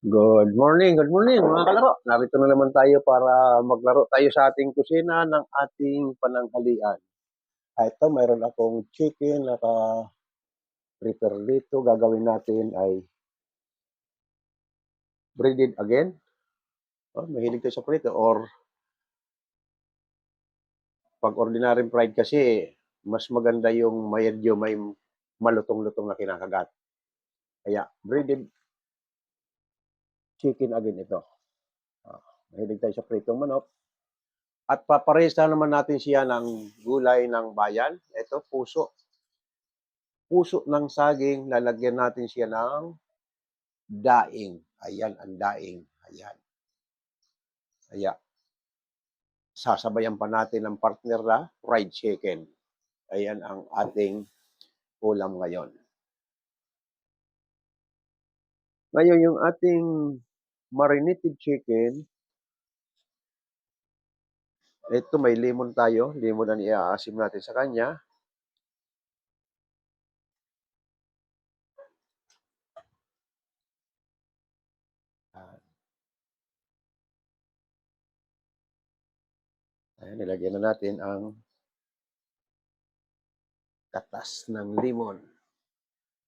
Good morning mga kalaro. Narito na naman tayo para maglaro tayo sa ating kusina ng ating pananghalian. Ito, mayroon akong chicken naka-prepare dito. Gagawin natin ay breaded again. Mahilig tayo sa prito or pag ordinary fried kasi mas maganda yung medyo may malutong-lutong na kinakagat. Kaya breaded chicken again ito. Mahilig tayo sa pritong manok. At paparehista naman natin siya ng gulay ng bayan. Ito, puso. Puso ng saging, lalagyan natin siya ng daing. Ayan, ang daing. Ayan. Ayan. Sasabayan pa natin ng partner na fried chicken. Ayan ang ating ulam ngayon. Ngayon, yung ating marinated chicken, ito may lemon tayo. Lemon ang iaasim natin sa kanya. Ayan, nilagyan na natin ang katas ng lemon.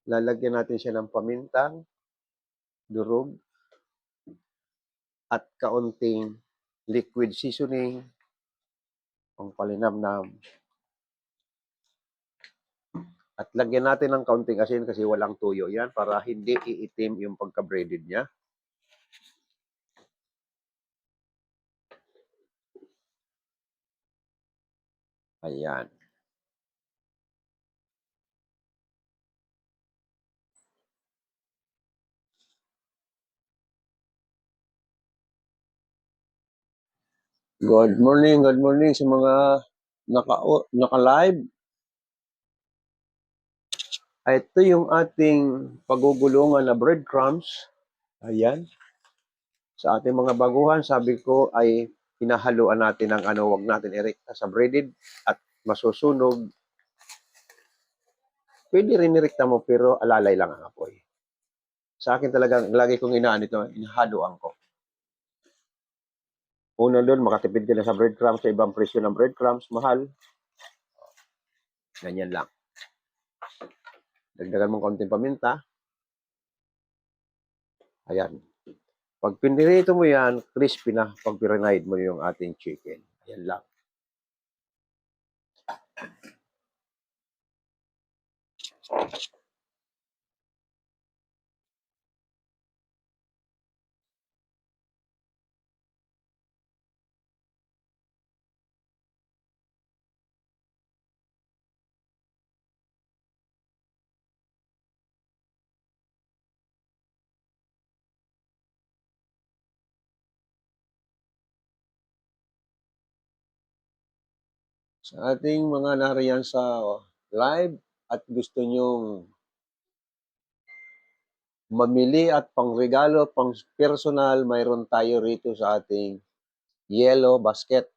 Lalagyan natin siya ng pamintang, durog, at kaunting liquid seasoning, pang palinamnam. At lagyan natin ng kaunting asin kasi walang tuyo yan para hindi iitim yung pagka-breaded niya. Ayan. Good morning sa mga naka-live. Ito yung ating pagugulungan na breadcrumbs. Ayan. Sa ating mga baguhan, sabi ko ay hinahaluan natin ng wag natin irekta sa breaded at masusunog. Pwede rin irekta mo pero alalay lang ang apoy. Sa akin talagang lagi kong inaan ito, hinahaluan ko. Una doon, makatipid ka na sa breadcrumbs, sa ibang presyo ng breadcrumbs, mahal. Ganyan lang. Dagdagan mong konting paminta. Ayan. Pag pinirito mo yan, crispy na pag pirinide mo yung ating chicken. Ayan lang. Sa ating mga nariyan sa live at gusto nyong mamili at pangregalo, pang personal, mayroon tayo rito sa ating yellow basket.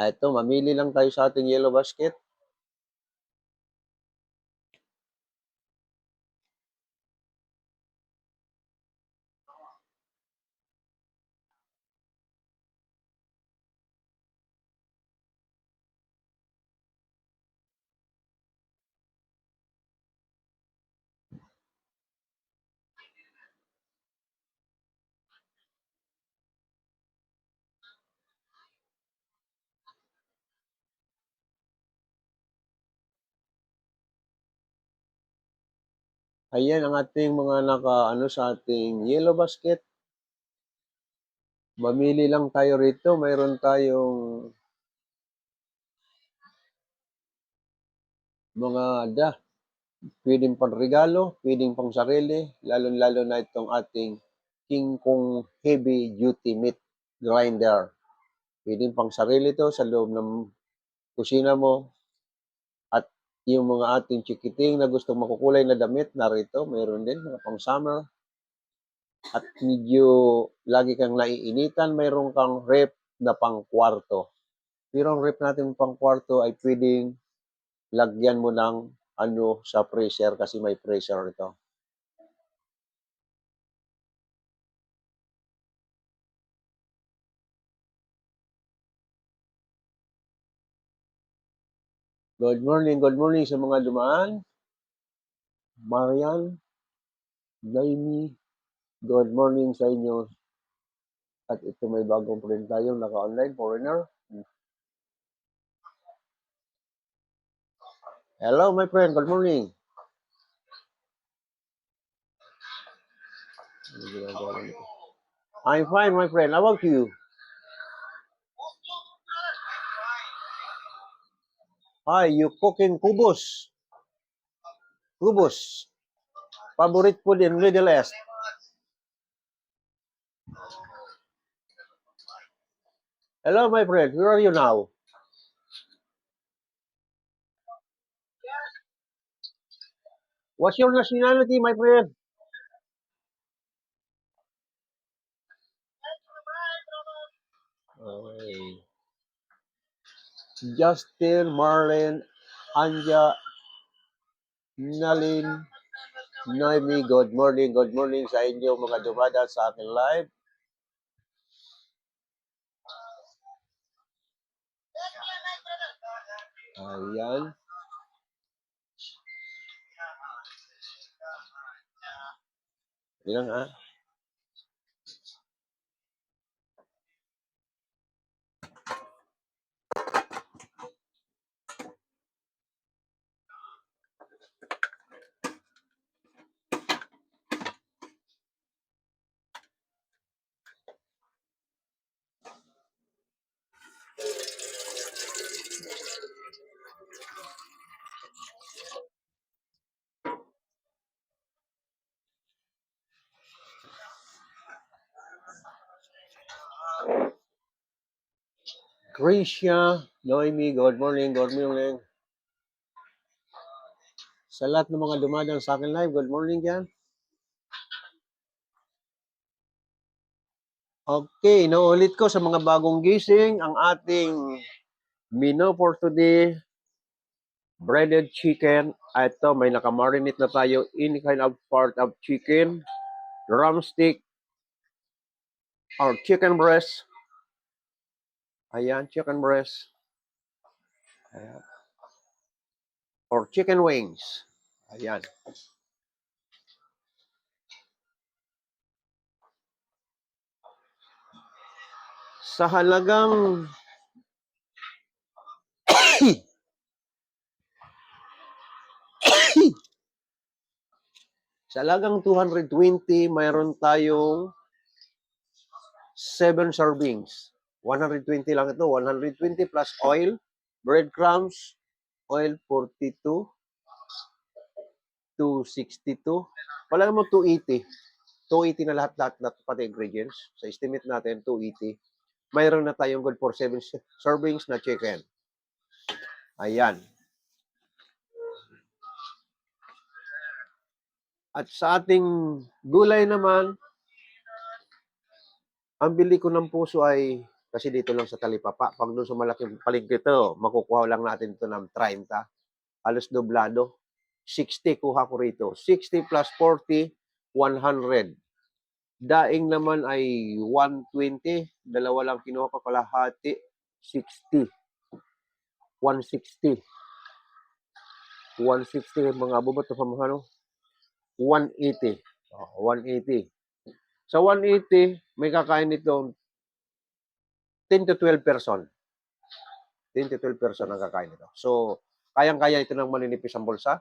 Ito, mamili lang tayo sa ating yellow basket. Ayan ang ating mga sa ating yellow basket. Mamili lang tayo rito. Mayroon tayong mga pwedeng pang regalo, pwedeng pang sarili, lalo-lalo na itong ating King Kong Heavy Duty Meat Grinder. Pwedeng pang sarili to sa loob ng kusina mo. At yung mga ating chikiting na gustong makukulay na damit, narito, mayroon din mga pang summer. At medyo lagi kang naiinitan, mayroon kang rep na pang kwarto. Pero ang rep natin pang kwarto ay pwedeng lagyan mo ng sa freezer kasi may freezer ito. Good morning sa mga dumaan. Marian, Naimi, good morning sa inyo. At ito may bagong friend tayong naka-online, foreigner. Hello, my friend. Good morning. I'm fine, my friend. How about you? Hi, you cooking kubos. Kubos. Favorite food in Middle East. Hello, my friend. Where are you now? What's your nationality, my friend? Okay. Justin, Marlene, Anja, Nalin, Noemi, good morning sa inyo mga dumada sa akin live. Ayan. Ilang ha? Krisha, Noemi, good morning, good morning. Sa lahat ng mga dumadang sa akin live, good morning yan. Okay, naulit ko sa mga bagong gising ang ating menu for today. Breaded chicken. Ito, may nakamarinate na tayo in kind of part of chicken, drumstick, or chicken breast. Ayan, chicken breast. Ayan. Or chicken wings. Ayan. Sa halagang sa halagang 220, mayroon tayong 7 servings. 120 lang ito. 120 plus oil, breadcrumbs, oil 42, 262. Wala mo 280. 280 na lahat na pati ingredients. Sa estimate natin, 280. Mayroon na tayong good for 7 servings na chicken. Ayan. At sa ating gulay naman, ang bili ko ng puso ay, kasi dito lang sa Talipapa, pag doon sa malaking palengke ito, makukuha lang natin ito ng 30. Halos doblado. 60 kuha ko rito. 60 plus 40, 100. Daing naman ay 120. Dalawa lang kinuha ko kalahati. 60. 160. 160 mga abubot na pamahalo. 180. 180. Sa 180, may kakain nito 10 to 12 person. 10 to 12 person ang kakain nito. So, kayang-kaya ito ng maninipis ang bulsa.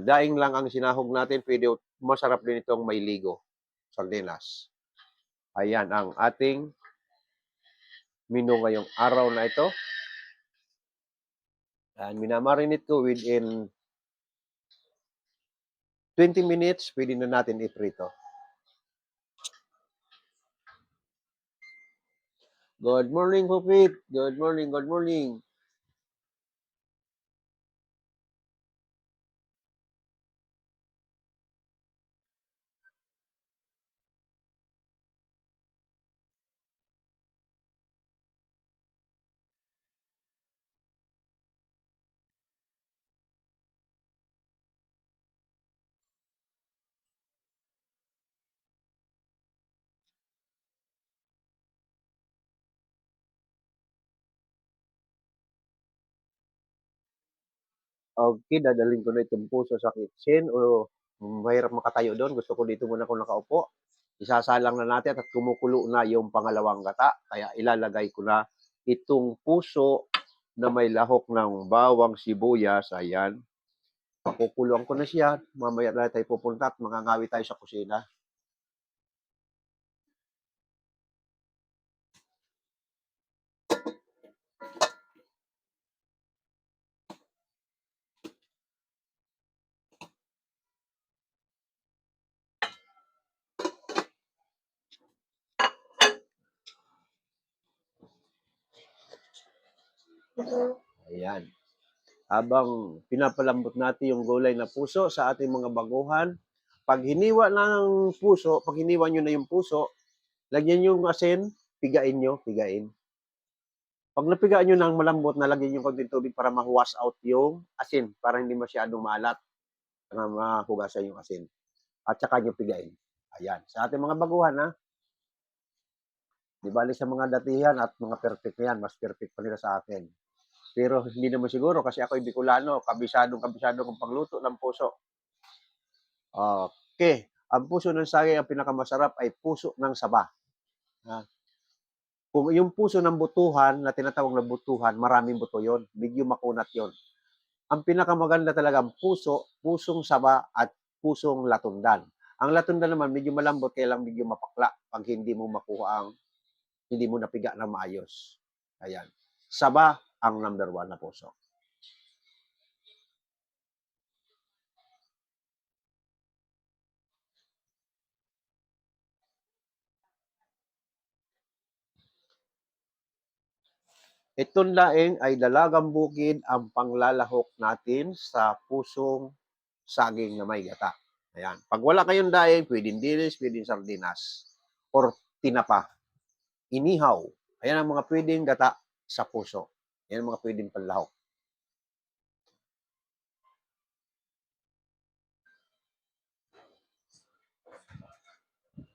Daing lang ang sinahog natin, pwede masarap din itong may ligo. Sardinas. Ayan ang ating menu ngayong araw na ito. And minamarinate ko within 20 minutes, pwede na natin iprito. Good morning, Pupit. Good morning, good morning. Okay, dadalhin ko na itong puso sa kitchen o mahirap makatayo doon. Gusto ko dito muna ako nakaupo. Isasalang na natin at kumukulo na yung pangalawang gata. Kaya ilalagay ko na itong puso na may lahok ng bawang sibuyas. Ayan. Pakukuluan ko na siya. Mamaya na tayo pupunta at mangangawi tayo sa kusina. Ayan. Habang pinapalambot natin yung gulay na puso sa ating mga baguhan, pag hiniwa na ng puso, pag hiniwa nyo na yung puso, lagyan nyo yung asin, pigain nyo, pigain. Pag napigaan nyo ng malambot, nalagyan nyo konting tubig para ma-wash out yung asin, para hindi masyadong maalat, para mahugasan yung asin. At saka nyo pigain. Ayan. Sa ating mga baguhan, ha? Di bali sa mga datihan at mga perfect na yan, mas perfect pa nila sa akin. Pero hindi naman siguro kasi ako Bicolano, kabisado kong pagluto ng puso. Okay. Ang puso ng saging ang pinakamasarap ay puso ng saba. Kung yung puso ng butuhan, na tinatawag na butuhan, maraming buto yon, medyo makunat yon. Ang pinakamaganda talaga ang puso, pusong saba at pusong latundan. Ang latundan naman medyo malambot kaya lang medyo mapakla pag hindi mo makuha hindi mo napiga na maayos. Ayan. Saba ang number 1 na puso. Itong laing ay dalagang bukid ang panglalahok natin sa pusong saging na may gata. Ayan. Pag wala kayong daing, pwedeng dilis, pwedeng sardinas, or tinapa. Inihaw. Ayan ang mga pwedeng gata sa puso. Ayan ang mga pwedeng panlahok.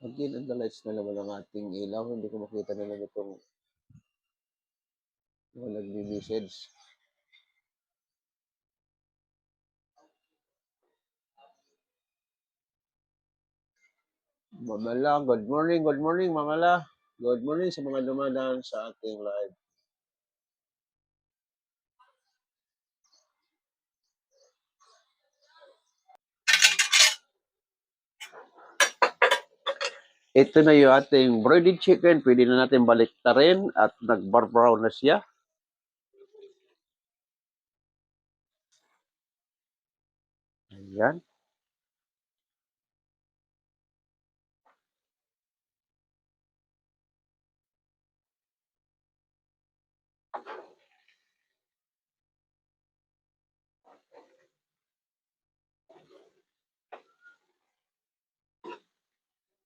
Again, ang lights na naman ang ating ilaw. Hindi ko makita na naman itong nagme-message. Mamala, good morning, Mamala. Good morning sa mga dumadaan sa ating live. Ito na yung ating breaded chicken. Pwede na natin baliktarin at nag-brown na siya. Ayan.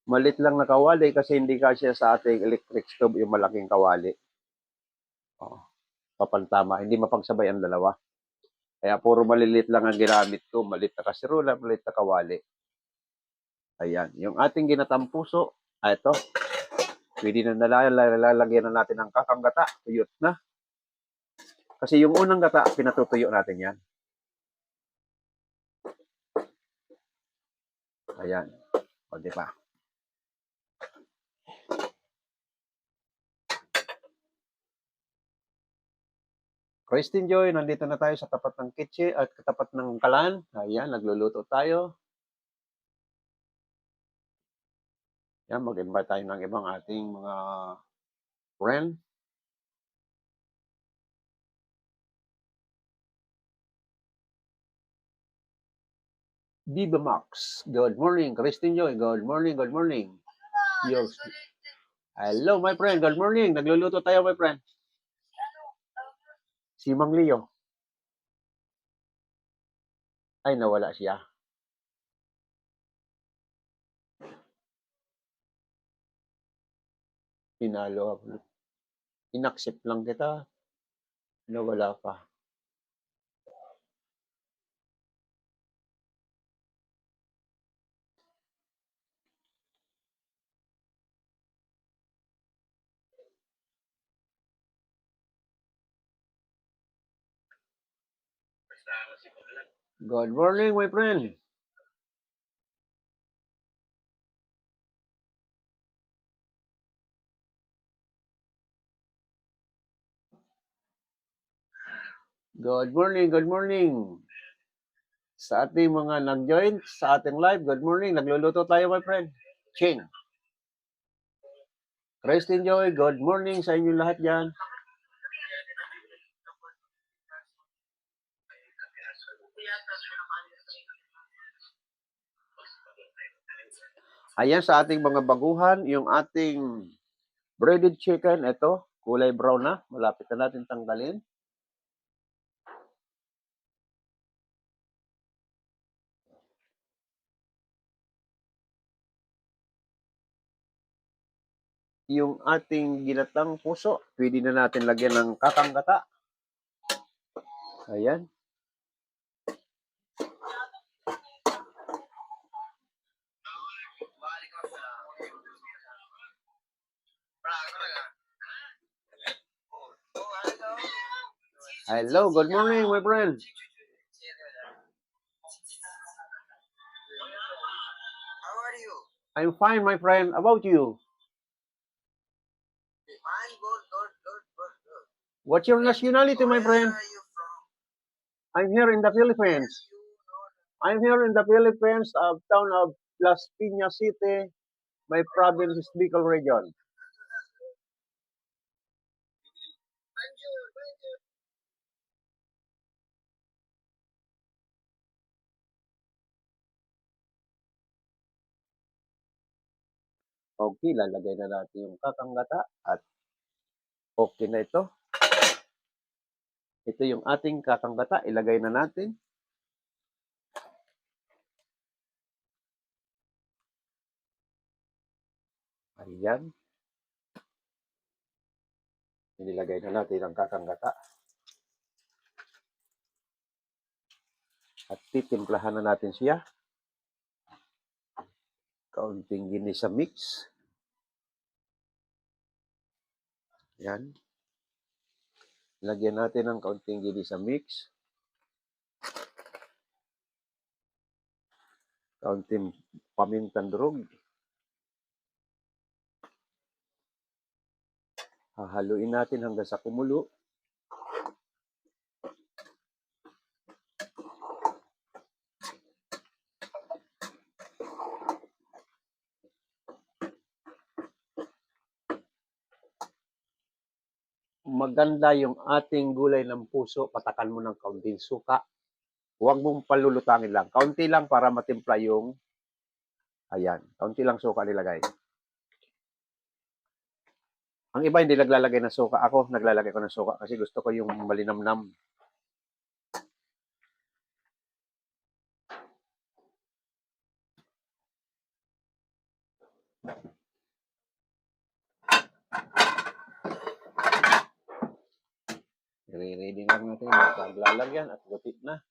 Malit lang na kawali kasi hindi kasya sa ating electric stove yung malaking kawali. Oh, papantama. Hindi mapagsabay ang dalawa. Kaya puro malilit lang ang ginamit ko. Malit na kasirola, malit na kawali. Ayan. Yung ating ginatang puso, ito. Pwede na lalagyan na natin ng kakang gata. Tuyot na. Kasi yung unang gata, pinatutuyo natin yan. Ayan. O, di ba? Christine Joy, nandito na tayo sa tapat ng kitchen at katapat ng kalan. Ayan, nagluluto tayo. Yan, mag-invite tayo ng ibang ating mga friend. Diva Max, good morning. Christine Joy, good morning, good morning. Yours. Hello, my friend. Good morning. Nagluluto tayo, my friend. Si Mang Leo. Ay, nawala siya. Pinalo ako. Inaccept lang kita. Nawala pa. Good morning, my friend. Good morning, good morning. Sa ating mga nag-join sa ating live, good morning. Nagluluto tayo, my friend. Ching. Christine Joy, good morning sa inyo lahat dyan. Ayan sa ating mga baguhan, yung ating breaded chicken, ito, kulay brown na. Malapit na natin tanggalin. Yung ating ginatang puso, pwede na natin lagyan ng kakanggata. Ayan. Hello, good morning, my friend. How are you? I'm fine, my friend. About you? I'm good. What's your nationality, my friend? Where are you from? I'm here in the Philippines. You know I'm here in the Philippines, town of Las Piñas City. My province is Bicol region. Banjul. Okay, lalagay na natin yung kakanggata at okay na ito. Ito yung ating kakanggata. Ilagay na natin. Ayan. Inilagay na natin ang kakanggata. At titimplahan na natin siya. Kaunting ginisa mix. Yan. Lagyan natin ng kaunting ginisa mix. Kaunting pamintang durog. Hahaluin natin hanggang sa kumulo. Maganda yung ating gulay ng puso, patakan mo ng kaunting suka. Huwag mong palulutangin lang. Kaunti lang para matimpla yung, ayan, kaunti lang suka nilagay. Ang iba hindi naglalagay ng suka. Ako, naglalagay ko ng suka kasi gusto ko yung malinamnam. I-ready lang natin yung paglalagyan at gupit na.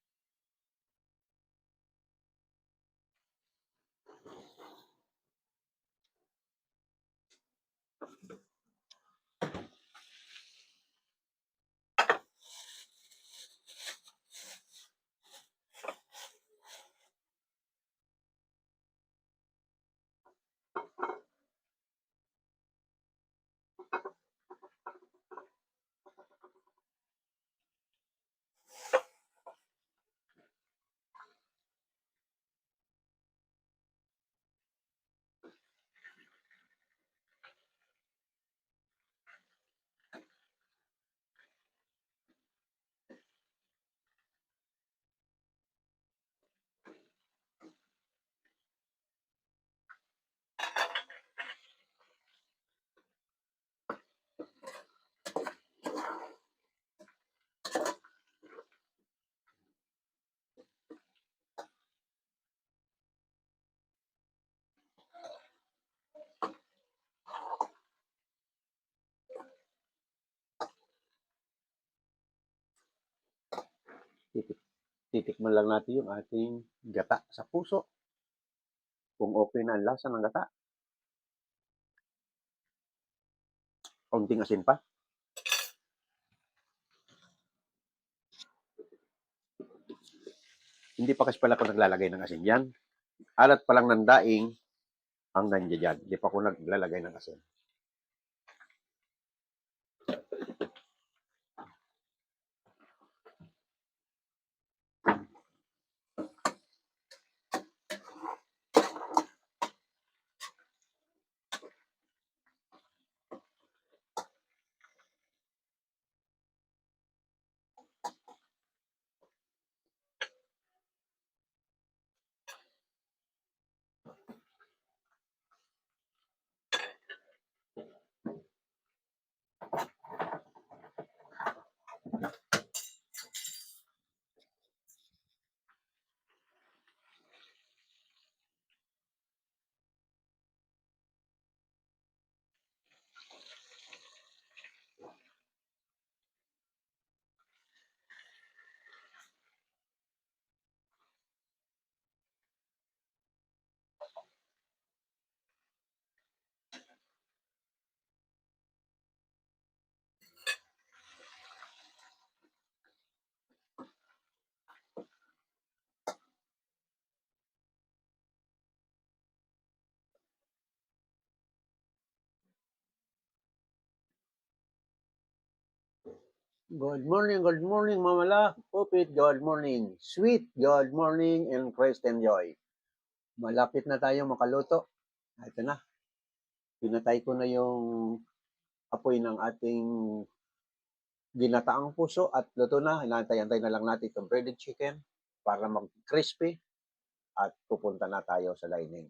Titikman lang natin yung ating gata sa puso. Kung okay na ang lasa ng gata. Kaunting asin pa. Hindi pa kasi pala ako naglalagay ng asin yan. Alat pa lang ng daing hanggang dyan. Hindi pa ako naglalagay ng asin. Good morning, Mamala. Pupit, good morning. Sweet, good morning, and Christian Joy. Malapit na tayo makaluto. Ito na. Pinatay ko na yung apoy ng ating ginataang puso at luto na. Hinantay-antay na lang natin itong breaded chicken para mag-crispy at pupunta na tayo sa dining.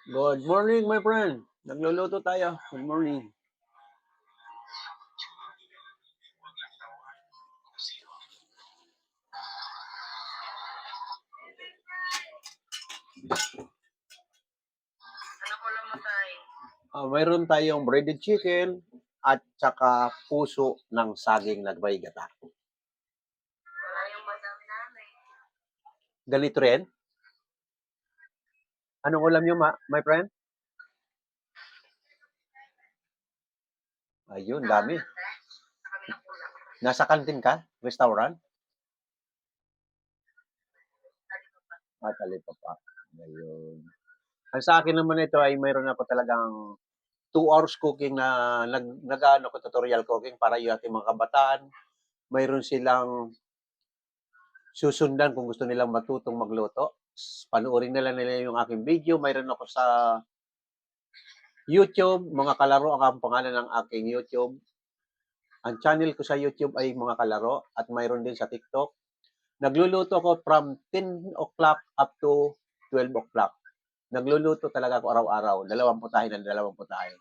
Good morning, my friend. Nagluluto tayo. Good morning. Ano ko lang matay? Mayroon tayong breaded chicken at saka puso ng saging na may gata. Wala yung madami namin. Ganito rin? Anong ulam nyo, my friend? Ayun, dami. Sa kabilang kulang. Nasa kantin ka? Restaurant? Talipapa. Ayun. Ang sa akin naman ito ay mayroon ako talagang 2 hours cooking na nag-ano ko tutorial cooking para yung ating mga kabataan. Mayroon silang susundan kung gusto nilang matutong magluto. Panoorin nila yung aking video. Mayroon ako sa YouTube, mga kalaro ang pangalan ng aking YouTube. Ang channel ko sa YouTube ay mga kalaro at mayroon din sa TikTok. Nagluluto ko from 10 o'clock up to 12 o'clock. Nagluluto talaga ako araw-araw. 2 putahe ng 2 putahe.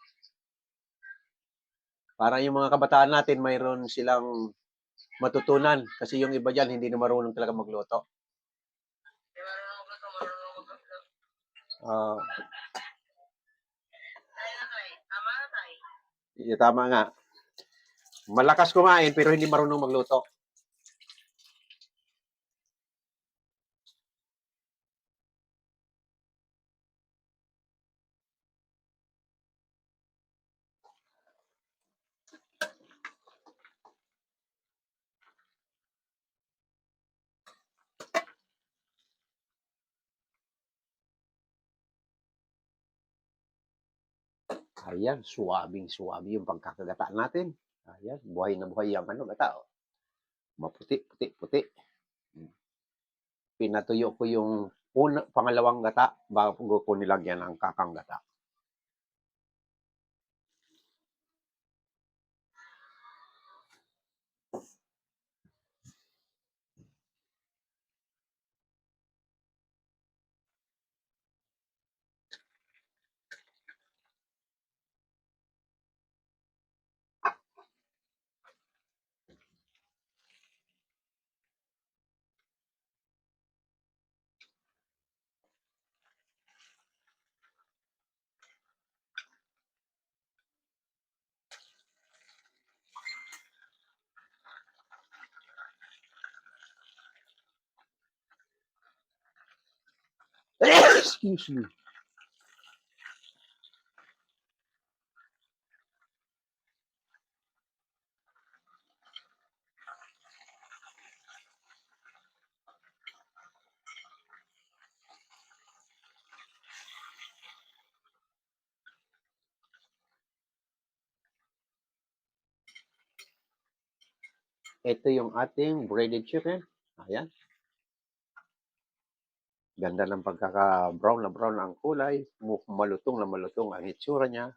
Para yung mga kabataan natin, mayroon silang matutunan. Kasi yung iba dyan, hindi na marunong talaga magluto. Di marunong magluto. Uh, Tayo na tayo. Tama na tayo. Tama nga. Malakas kumain pero hindi marunong magluto. Ayan, suwabing-suwabi yung pagkakagataan natin. Ayan, buhay na buhay yung gata. Maputi. Pinatuyo ko yung pangalawang gata bago ko nilagyan ng kakang gata. Excuse me. Ito yung ating breaded chicken. Ayan. Ganda ng pagkaka-brown na brown ang kulay. Malutong na malutong ang itsura niya.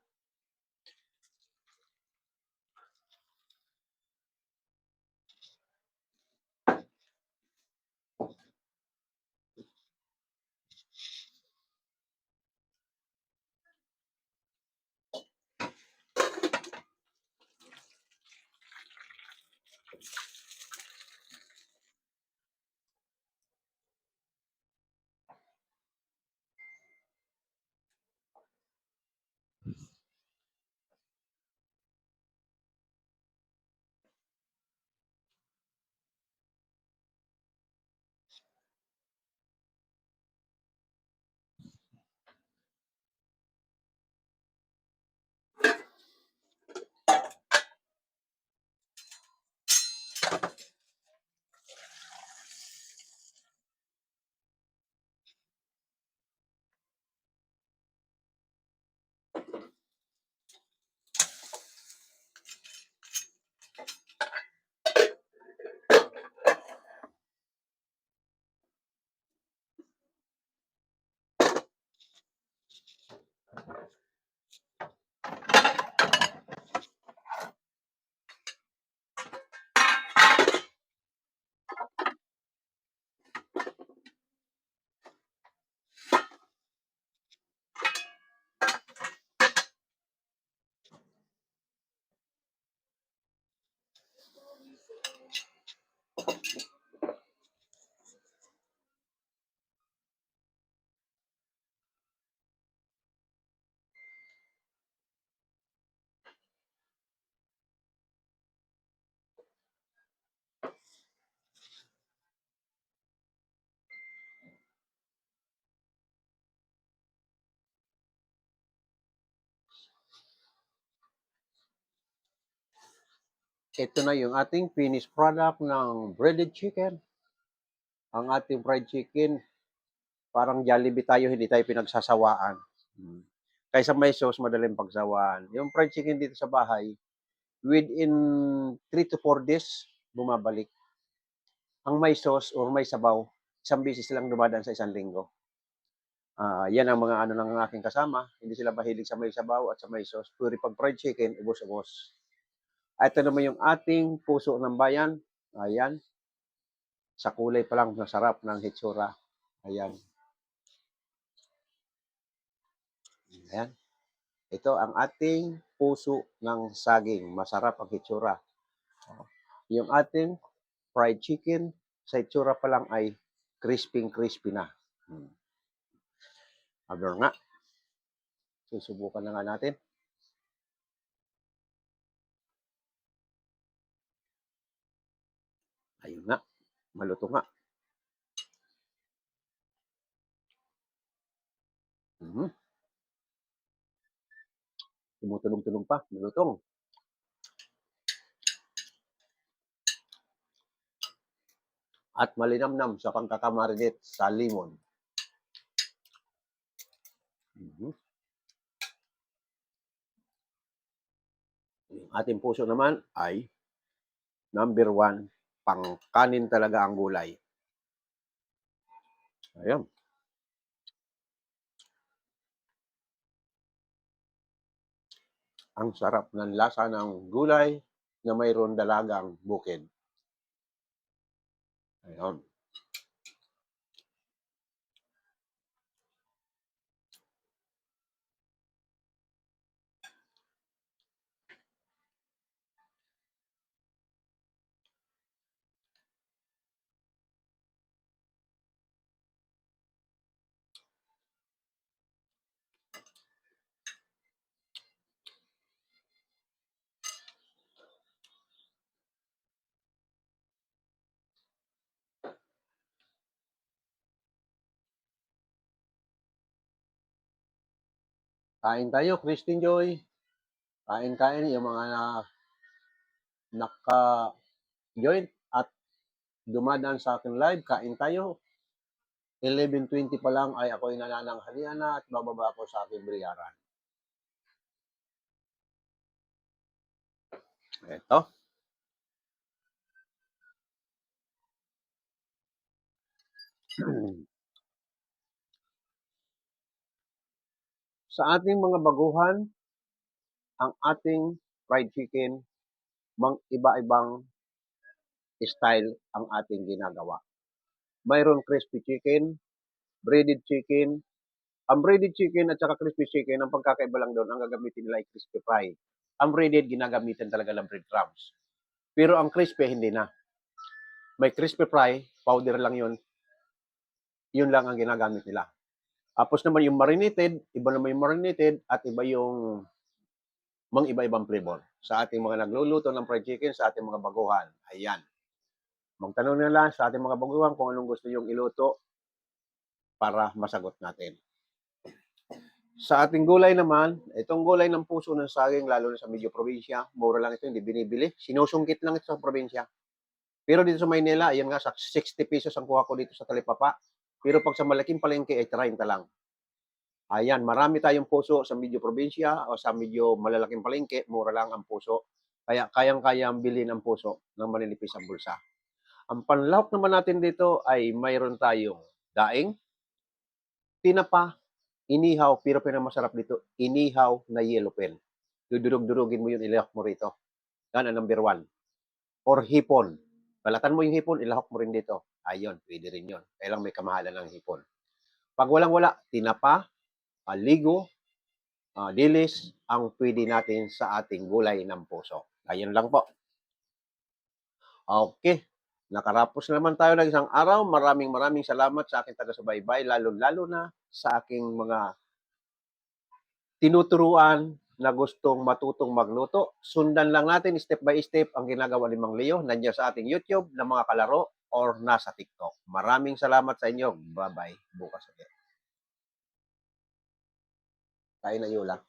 Ito na yung ating finished product ng breaded chicken. Ang ating fried chicken, parang Jollibee tayo, hindi tayo pinagsasawaan. Kaysa may sauce, madaling pagsawaan. Yung fried chicken dito sa bahay, within 3 to 4 days, bumabalik. Ang may sauce or may sabaw, isang beses lang dumadaan sa isang linggo. Yan ang mga ano ng aking kasama. Hindi sila mahilig sa may sabaw at sa may sauce. Puri pag fried chicken, ubos-ubos. Ito naman yung ating puso ng bayan. Ayan. Sa kulay pa lang, masarap ng hitsura. Ayan. Ayan. Ito ang ating puso ng saging. Masarap ang hitsura. Yung ating fried chicken, sa hitsura pa lang ay crispy na. Aber nga. Susubukan na nga natin. Ayun nga. Maluto nga. Tumutulong-tulong pa. Malutong. At malinamnam sa pagkakamarinate sa limon. Yung ating puso naman ay number 1, pangkanin talaga ang gulay. Ayan. Ang sarap ng lasa ng gulay na mayroon dalagang bukid. Ayan. Kain tayo, Christine Joy. Kain-kain yung mga naka-join at dumadaan sa akin live. Kain tayo. 11:20 pa lang ay ako'y nanananghalian na at bababa ako sa aking bilyaran. Ito. Sa ating mga baguhan, ang ating fried chicken, iba-ibang style ang ating ginagawa. Mayroon crispy chicken, breaded chicken. Ang breaded chicken at saka crispy chicken, ang pagkakaiba lang doon, ang gagamitin nila ay crispy fry. Ang breaded, ginagamitan talaga ng breadcrumbs. Pero ang crispy, hindi na. May crispy fry, powder lang yun. Yun lang ang ginagamit nila. Tapos naman yung marinated, iba naman yung marinated at iba yung iba-ibang flavor. Sa ating mga nagluluto ng fried chicken, sa ating mga baguhan, ayan. Magtanong nila sa ating mga baguhan kung anong gusto yung iluto para masagot natin. Sa ating gulay naman, itong gulay ng puso ng saging, lalo na sa medyo probinsya, mura lang ito, hindi binibili. Sinusungkit lang ito sa probinsya. Pero dito sa Maynila, ayan nga, sa 60 pesos ang kuha ko dito sa Talipapa. Pero pag sa malaking palengke, ay 30 lang. Ayan, marami tayong puso sa medyo probinsya o sa medyo malalaking palengke, mura lang ang puso. Kaya kayang-kaya ang bilhin ang puso ng maninipis ang bulsa. Ang panlahok naman natin dito ay mayroon tayong daing, tinapa, inihaw, pero pinakamasarap dito, inihaw na yellow pen. Dudurog-durugin mo yun, ilahok mo rito. Yan ang number 1. Or hipon. Balatan mo yung hipon, ilahok mo rin dito. Ayun, pwede rin yun. Kailang may kamahalan ng hipon. Pag walang-wala, tinapa, ligo, dilis, ang pwede natin sa ating gulay ng puso. Ayun lang po. Okay. Nakarapos naman tayo ng isang araw. Maraming salamat sa aking taga-subaybay, lalo-lalo na sa aking mga tinuturuan na gustong matutong magluto. Sundan lang natin step by step ang ginagawa ni Mang Leo nandiyan sa ating YouTube na mga kalaro or nasa TikTok. Maraming salamat sa inyo. Bye-bye. Bukas ulit. Kain na yula.